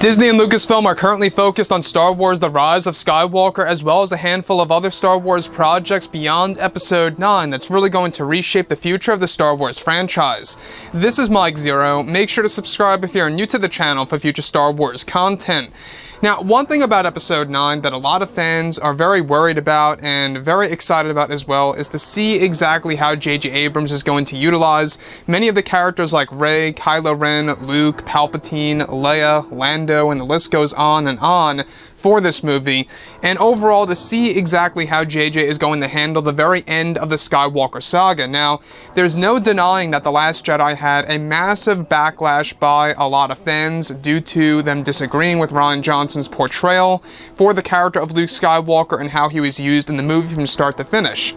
Disney and Lucasfilm are currently focused on Star Wars: The Rise of Skywalker, as well as a handful of other Star Wars projects beyond Episode 9 that's really going to reshape the future of the Star Wars franchise. This is Mike Zero. Make sure to subscribe if you're new to the channel for future Star Wars content. Now, one thing about Episode 9 that a lot of fans are very worried about and very excited about as well is to see exactly how J.J. Abrams is going to utilize many of the characters like Rey, Kylo Ren, Luke, Palpatine, Leia, Lando, and the list goes on for this movie, and overall to see exactly how JJ is going to handle the very end of the Skywalker saga. Now, there's no denying that The Last Jedi had a massive backlash by a lot of fans due to them disagreeing with Rian Johnson's portrayal for the character of Luke Skywalker and how he was used in the movie from start to finish.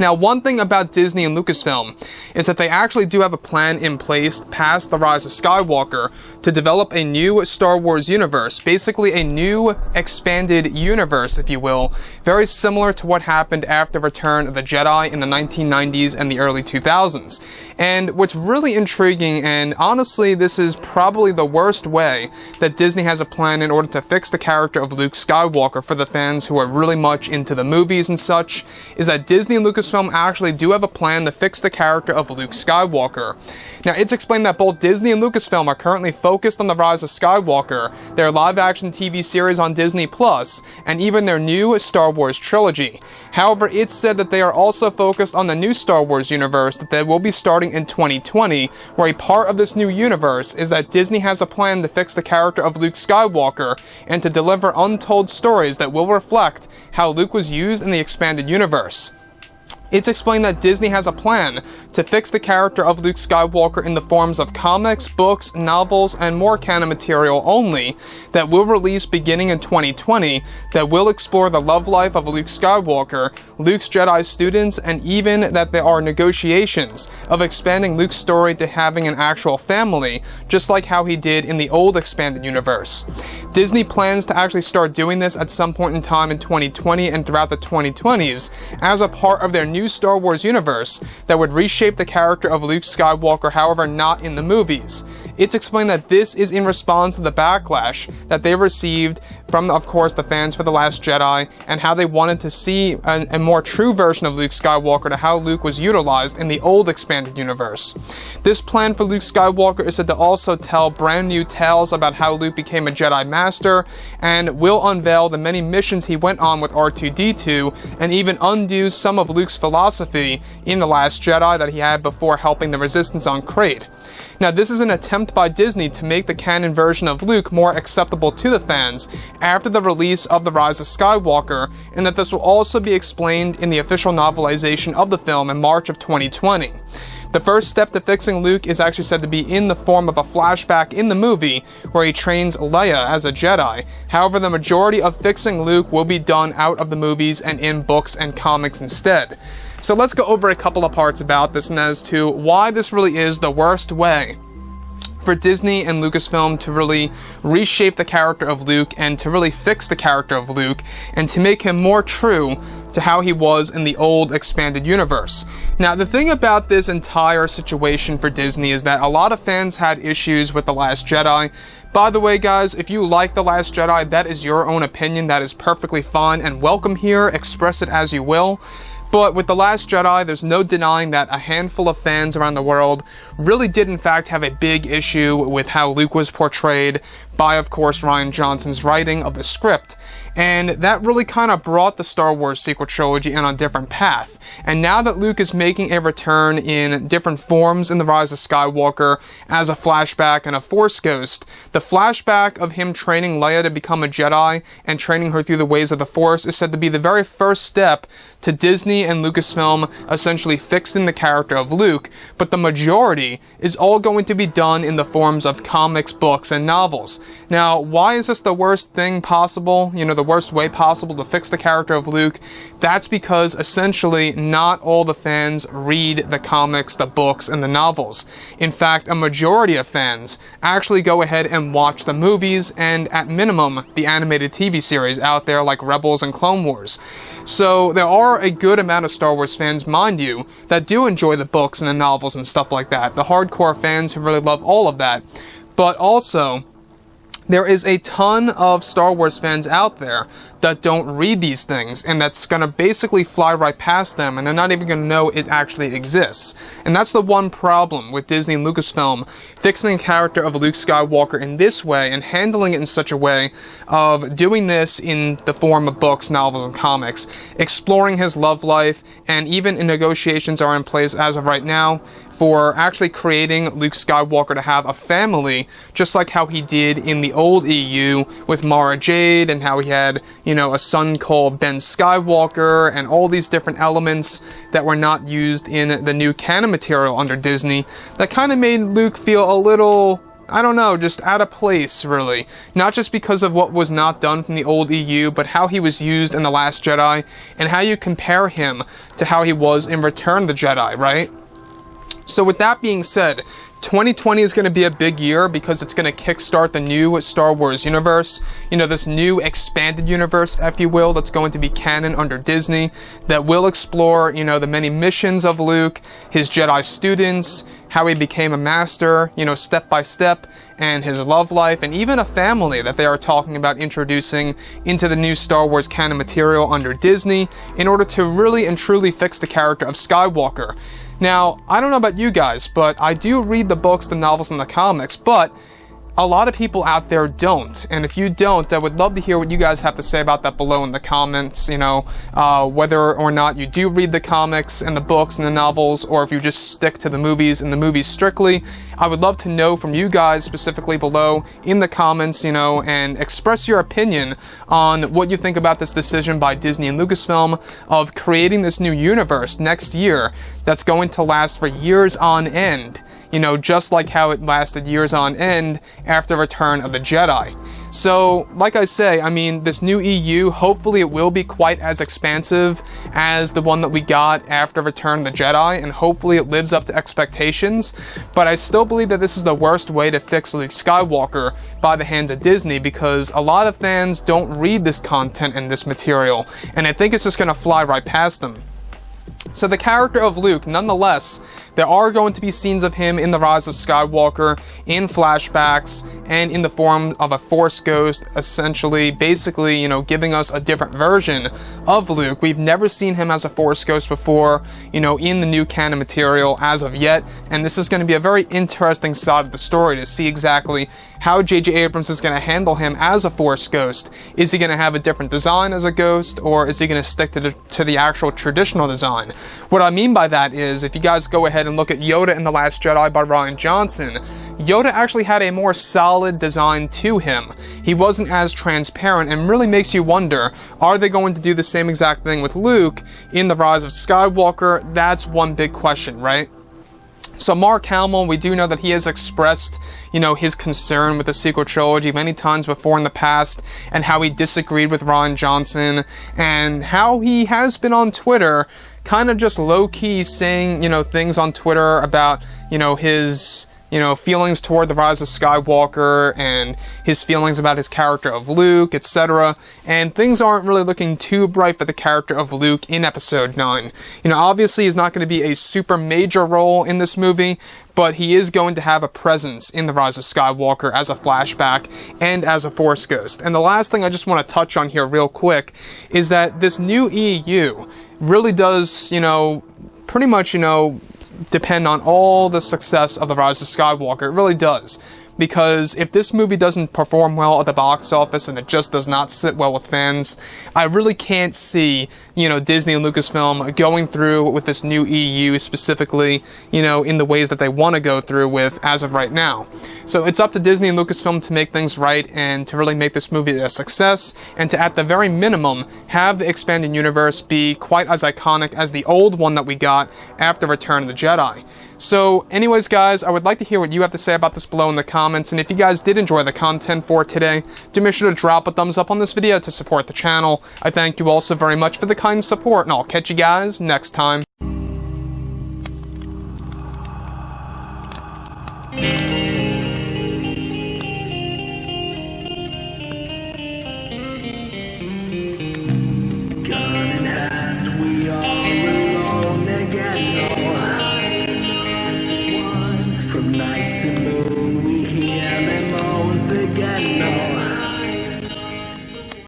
Now, one thing about Disney and Lucasfilm is that they actually do have a plan in place past The Rise of Skywalker to develop a new Star Wars universe, basically a new expanded universe, if you will, very similar to what happened after Return of the Jedi in the 1990s and the early 2000s. And what's really intriguing, and honestly this is probably the worst way that Disney has a plan in order to fix the character of Luke Skywalker for the fans who are really much into the movies and such, is that Disney and Lucasfilm actually do have a plan to fix the character of Luke Skywalker. Now, it's explained that both Disney and Lucasfilm are currently focused on The Rise of Skywalker, their live-action TV series on Disney+, and even their new Star Wars trilogy. However, it's said that they are also focused on the new Star Wars universe that they will be starting in 2020, where a part of this new universe is that Disney has a plan to fix the character of Luke Skywalker and to deliver untold stories that will reflect how Luke was used in the expanded universe. It's explained that Disney has a plan to fix the character of Luke Skywalker in the forms of comics, books, novels, and more canon material only that will release beginning in 2020 that will explore the love life of Luke Skywalker, Luke's Jedi students, and even that there are negotiations of expanding Luke's story to having an actual family, just like how he did in the old expanded universe. Disney plans to actually start doing this at some point in time in 2020 and throughout the 2020s as a part of their new Star Wars universe that would reshape the character of Luke Skywalker, however not in the movies. It's explained that this is in response to the backlash that they received from, of course, the fans for The Last Jedi, and how they wanted to see a more true version of Luke Skywalker to how Luke was utilized in the old expanded universe. This plan for Luke Skywalker is said to also tell brand new tales about how Luke became a Jedi Master, and will unveil the many missions he went on with R2-D2, and even undo some of Luke's philosophy in The Last Jedi that he had before helping the Resistance on Crate. Now, this is an attempt by Disney to make the canon version of Luke more acceptable to the fans after the release of The Rise of Skywalker, and that this will also be explained in the official novelization of the film in March of 2020. The first step to fixing Luke is actually said to be in the form of a flashback in the movie where he trains Leia as a Jedi. However, the majority of fixing Luke will be done out of the movies and in books and comics instead. So let's go over a couple of parts about this and as to why this really is the worst way for Disney and Lucasfilm to really reshape the character of Luke and to really fix the character of Luke and to make him more true to how he was in the old expanded universe. Now, the thing about this entire situation for Disney is that a lot of fans had issues with The Last Jedi. By the way, guys, if you like The Last Jedi, that is your own opinion. That is perfectly fine and welcome here. Express it as you will. But with The Last Jedi, there's no denying that a handful of fans around the world really did in fact have a big issue with how Luke was portrayed by, of course, Rian Johnson's writing of the script. And that really kind of brought the Star Wars sequel trilogy in on a different path. And now that Luke is making a return in different forms in The Rise of Skywalker as a flashback and a Force ghost, the flashback of him training Leia to become a Jedi and training her through the ways of the Force is said to be the very first step to Disney and Lucasfilm essentially fixing the character of Luke, but the majority is all going to be done in the forms of comics, books, and novels. Now, why is this the worst thing possible? You know, the worst way possible to fix the character of Luke? That's because essentially not all the fans read the comics, the books, and the novels. In fact, a majority of fans actually go ahead and watch the movies and, at minimum, the animated TV series out there like Rebels and Clone Wars. So there are a good amount of Star Wars fans, mind you, that do enjoy the books and the novels and stuff like that. The hardcore fans who really love all of that. But also, there is a ton of Star Wars fans out there that don't read these things, and that's going to basically fly right past them, and they're not even going to know it actually exists. And that's the one problem with Disney and Lucasfilm fixing the character of Luke Skywalker in this way and handling it in such a way of doing this in the form of books, novels, and comics, exploring his love life, and even negotiations are in place as of right now for actually creating Luke Skywalker to have a family, just like how he did in the old EU with Mara Jade, and how he had, a son called Ben Skywalker, and all these different elements that were not used in the new canon material under Disney, that kind of made Luke feel a little, I don't know, just out of place, really. Not just because of what was not done from the old EU, but how he was used in The Last Jedi, and how you compare him to how he was in Return of the Jedi, right? So with that being said, 2020 is going to be a big year because it's going to kickstart the new Star Wars universe. This new expanded universe, if you will, that's going to be canon under Disney, that will explore, the many missions of Luke, his Jedi students, how he became a master, step by step, and his love life, and even a family that they are talking about introducing into the new Star Wars canon material under Disney in order to really and truly fix the character of Skywalker. Now, I don't know about you guys, but I do read the books, the novels, and the comics, but a lot of people out there don't. And if you don't, I would love to hear what you guys have to say about that below in the comments, whether or not you do read the comics and the books and the novels, or if you just stick to the movies and the movies strictly. I would love to know from you guys specifically below in the comments, and express your opinion on what you think about this decision by Disney and Lucasfilm of creating this new universe next year that's going to last for years on end. Just like how it lasted years on end after Return of the Jedi. So, like I say, this new EU, hopefully it will be quite as expansive as the one that we got after Return of the Jedi, and hopefully it lives up to expectations, but I still believe that this is the worst way to fix Luke Skywalker by the hands of Disney, because a lot of fans don't read this content and this material, and I think it's just going to fly right past them. So the character of Luke, nonetheless, there are going to be scenes of him in The Rise of Skywalker, in flashbacks, and in the form of a Force ghost, essentially, basically, giving us a different version of Luke. We've never seen him as a Force ghost before, in the new canon material as of yet, and this is going to be a very interesting side of the story to see exactly how J.J. Abrams is going to handle him as a Force ghost. Is he going to have a different design as a ghost, or is he going to stick to the actual traditional design? What I mean by that is, if you guys go ahead and look at Yoda in The Last Jedi by Rian Johnson, Yoda actually had a more solid design to him. He wasn't as transparent, and really makes you wonder, are they going to do the same exact thing with Luke in The Rise of Skywalker? That's one big question, right? So Mark Hamill, we do know that he has expressed, his concern with the sequel trilogy many times before in the past, and how he disagreed with Rian Johnson, and how he has been on Twitter kind of just low-key saying, things on Twitter about, his, feelings toward The Rise of Skywalker, and his feelings about his character of Luke, etc. And things aren't really looking too bright for the character of Luke in Episode 9. Obviously he's not going to be a super major role in this movie, but he is going to have a presence in The Rise of Skywalker as a flashback and as a Force ghost. And the last thing I just want to touch on here real quick is that this new EU really does, pretty much, depend on all the success of The Rise of Skywalker. It really does. Because if this movie doesn't perform well at the box office and it just does not sit well with fans, I really can't see, Disney and Lucasfilm going through with this new EU specifically, in the ways that they want to go through with as of right now. So it's up to Disney and Lucasfilm to make things right and to really make this movie a success, and to, at the very minimum, have the expanded universe be quite as iconic as the old one that we got after Return of the Jedi. So anyways guys, I would like to hear what you have to say about this below in the comments, and if you guys did enjoy the content for today, do make sure to drop a thumbs up on this video to support the channel. I thank you all so very much for the kind support, and I'll catch you guys next time. Gun in hand, we are alone again. No, I'm not the one from night.